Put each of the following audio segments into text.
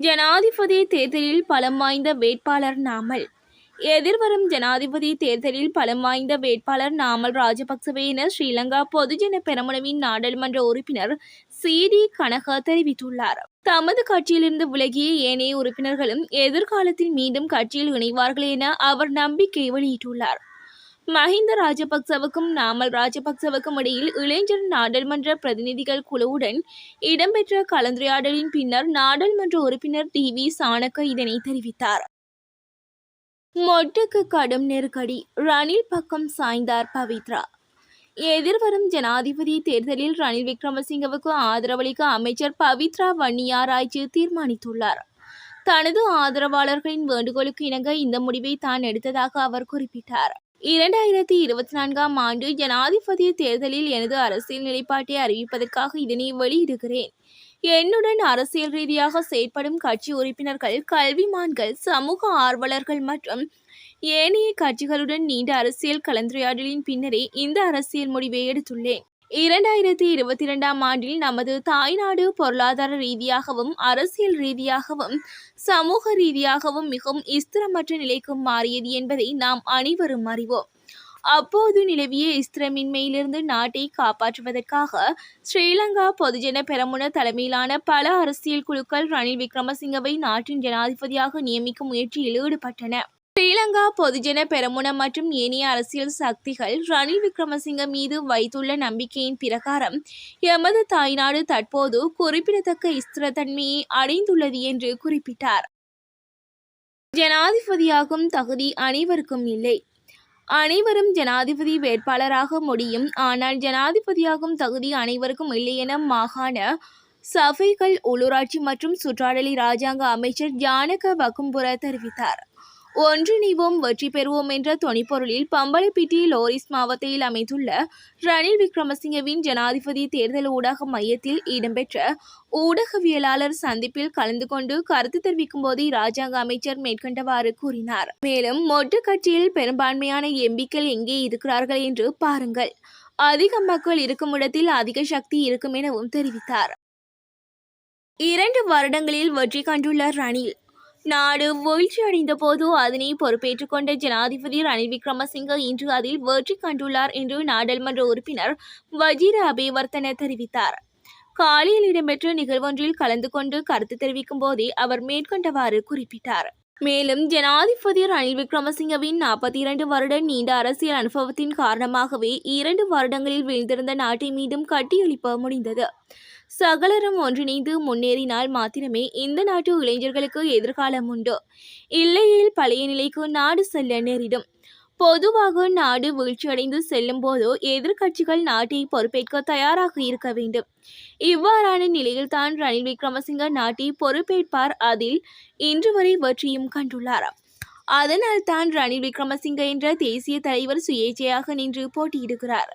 ஜனாதிபதி தேர்தலில் பலம் வாய்ந்த வேட்பாளர் நாமல். எதிர்வரும் ஜனாதிபதி தேர்தலில் பலம் வாய்ந்த வேட்பாளர் நாமல் ராஜபக்சவே என ஸ்ரீலங்கா பொதுஜன பெரமுனவின் நாடாளுமன்ற உறுப்பினர் சி.டி. கனக தெரிவித்துள்ளார். தமது கட்சியிலிருந்து விலகிய ஏனைய உறுப்பினர்களும் எதிர்காலத்தில் மீண்டும் கட்சியில் இணைவார்கள் என அவர் நம்பிக்கை வெளியிட்டுள்ளார். மஹிந்த ராஜபக்சவுக்கும் நாமல் ராஜபக்சவுக்கும் இடையில் இளைஞர் நாடாளுமன்ற பிரதிநிதிகள் குழுவுடன் இடம்பெற்ற கலந்துரையாடலின் பின்னர் நாடாளுமன்ற உறுப்பினர் டி.வி. சாணக்க இதனை தெரிவித்தார். மொட்டுக்கு கடும் நெருக்கடி, ரணில் பக்கம் சாய்ந்தார் பவித்ரா. எதிர்வரும் ஜனாதிபதி தேர்தலில் ரணில் விக்ரமசிங்கவுக்கு ஆதரவளிக்க அமைச்சர் பவித்ரா வன்னியாராய்ச்சி தீர்மானித்துள்ளார். தனது ஆதரவாளர்களின் வேண்டுகோளுக்கு இணங்க இந்த முடிவை தான் எடுத்ததாக அவர் குறிப்பிட்டார். 2024ஆம் ஆண்டு ஜனாதிபதி தேர்தலில் எனது அரசியல் நிலைப்பாட்டை அறிவிப்பதற்காக இதனை வெளியிடுகிறேன். என்னுடன் அரசியல் ரீதியாக செயற்படும் கட்சி உறுப்பினர்கள், கல்விமான்கள், சமூக ஆர்வலர்கள் மற்றும் ஏனைய கட்சிகளுடன் நீண்ட அரசியல் கலந்துரையாடலின் பின்னரே இந்த அரசியல் முடிவை எடுத்துள்ளேன். 2022ஆம் ஆண்டில் நமது தாய்நாடு பொருளாதார ரீதியாகவும் அரசியல் ரீதியாகவும் சமூக ரீதியாகவும் மிகவும் ஸ்திரமற்ற நிலைக்கு மாறியது என்பதை நாம் அனைவரும் அறிவோம். அப்போது நிலவிய ஸ்திரமின்மையிலிருந்து நாட்டை காப்பாற்றுவதற்காக ஸ்ரீலங்கா பொதுஜன பெரமுன தலைமையிலான பல அரசியல் குழுக்கள் ரணில் விக்ரமசிங்கவை நாட்டின் ஜனாதிபதியாக நியமிக்கும் முயற்சியில் ஈடுபட்டன. ஸ்ரீலங்கா பொதுஜன பெரமுன மற்றும் ஏனைய அரசியல் சக்திகள் ரணில் விக்ரமசிங்க மீது வைத்துள்ள நம்பிக்கையின் பிரகாரம் எமது தாய்நாடு தற்போது குறிப்பிடத்தக்க ஸ்திரத்தன்மையை அடைந்துள்ளது என்று குறிப்பிட்டார். ஜனாதிபதியாகும் தகுதி அனைவருக்கும் இல்லை. அனைவரும் ஜனாதிபதி வேட்பாளராக முடியும். ஆனால் ஜனாதிபதியாகும் தகுதி அனைவருக்கும் இல்லை என மாகாண சபைகள், உள்ளூராட்சி மற்றும் சுற்றாடல் இராஜாங்க அமைச்சர் ஜானக வக்கும்புர தெரிவித்தார். ஒன்றிணைவோம் வெற்றி பெறுவோம் என்ற தொனிப்பொருளில் பம்பலப்பிட்டி லோரிஸ் மாவட்டத்தில் அமைந்துள்ள ரணில் விக்ரமசிங்கவின் ஜனாதிபதி தேர்தல் ஊடக மையத்தில் இடம்பெற்ற ஊடகவியலாளர் சந்திப்பில் கலந்து கொண்டு கருத்து தெரிவிக்கும் போது இராஜாங்க அமைச்சர் மேற்கண்டவாறு கூறினார். மேலும் மொட்டு கட்சியில் பெரும்பான்மையான எம்பிக்கள் எங்கே இருக்கிறார்கள் என்று பாருங்கள். அதிக மக்கள் இருக்கும் இடத்தில் அதிக சக்தி இருக்கும் எனவும் தெரிவித்தார். 2 வருடங்களில் வெற்றி கண்டுள்ள ரணில். நாடு வீழ்ச்சியடைந்த போது அதனை பொறுப்பேற்றுக் கொண்ட ஜனாதிபதி ரணில் விக்ரமசிங்க இன்று அதில் வெற்றி கண்டுள்ளார் என்று நாடாளுமன்ற உறுப்பினர் வஜிர அபேவர்த்தன தெரிவித்தார். காலையில் இடம்பெற்ற நிகழ்வொன்றில் கலந்து கொண்டு கருத்து தெரிவிக்கும் போதே அவர் மேற்கண்டவாறு குறிப்பிட்டார். மேலும் ஜனாதிபதி ரணில் விக்ரமசிங்கவின் 42 வருட நீண்ட அரசியல் அனுபவத்தின் காரணமாகவே 2 வருடங்களில் வீழ்ந்திருந்த நாட்டை மீண்டும் கட்டியெழுப்ப முடிந்தது. சகலரும் ஒன்றிணைந்து முன்னேறினால் மாத்திரமே இந்த நாட்டு இளைஞர்களுக்கு எதிர்காலம் உண்டு. இல்லையில் பழைய நிலைக்கு நாடு செல்ல நேரிடும். பொதுவாக நாடு வீழ்ச்சியடைந்து செல்லும் போது எதிர்கட்சிகள் நாட்டை பொறுப்பேற்க தயாராக இருக்க வேண்டும். இவ்வாறான நிலையில்தான் ரணில் விக்ரமசிங்க நாட்டை பொறுப்பேற்பார். அதில் இன்று வரை வெற்றியும் கண்டுள்ளார். அதனால் தான் ரணில் விக்ரமசிங்க என்ற தேசிய தலைவர் சுயேட்சையாக நின்று போட்டியிடுகிறார்.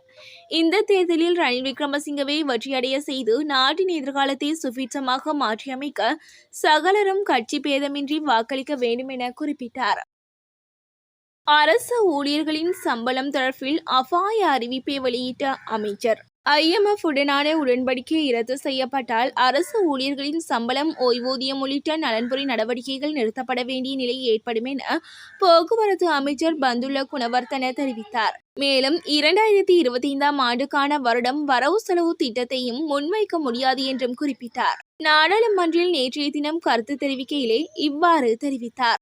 இந்த தேர்தலில் ரணில் விக்ரமசிங்கவை வெற்றியடைய செய்து நாட்டின் எதிர்காலத்தை சுபீட்சமாக மாற்றியமைக்க சகலரும் கட்சி பேதமின்றி வாக்களிக்க வேண்டும் என குறிப்பிட்டார். அரசு ஊழியர்களின் சம்பளம் தொடர்பில் அபாய அறிவிப்பை வெளியிட்ட அமைச்சர். IMF உடனான உடன்படிக்கை ரத்து செய்யப்பட்டால் அரசு ஊழியர்களின் சம்பளம், ஓய்வூதியம் உள்ளிட்ட நலன்புரி நடவடிக்கைகள் நிறுத்தப்பட வேண்டிய நிலை ஏற்படும் என போக்குவரத்து அமைச்சர் பந்துல குணவர்த்தன தெரிவித்தார். மேலும் 2025ஆம் ஆண்டுக்கான வருடம் வரவு செலவு திட்டத்தையும் முன்வைக்க முடியாது என்றும் குறிப்பிட்டார். நாடாளுமன்றில் நேற்றைய தினம் கருத்து தெரிவிக்கையிலே இவ்வாறு தெரிவித்தார்.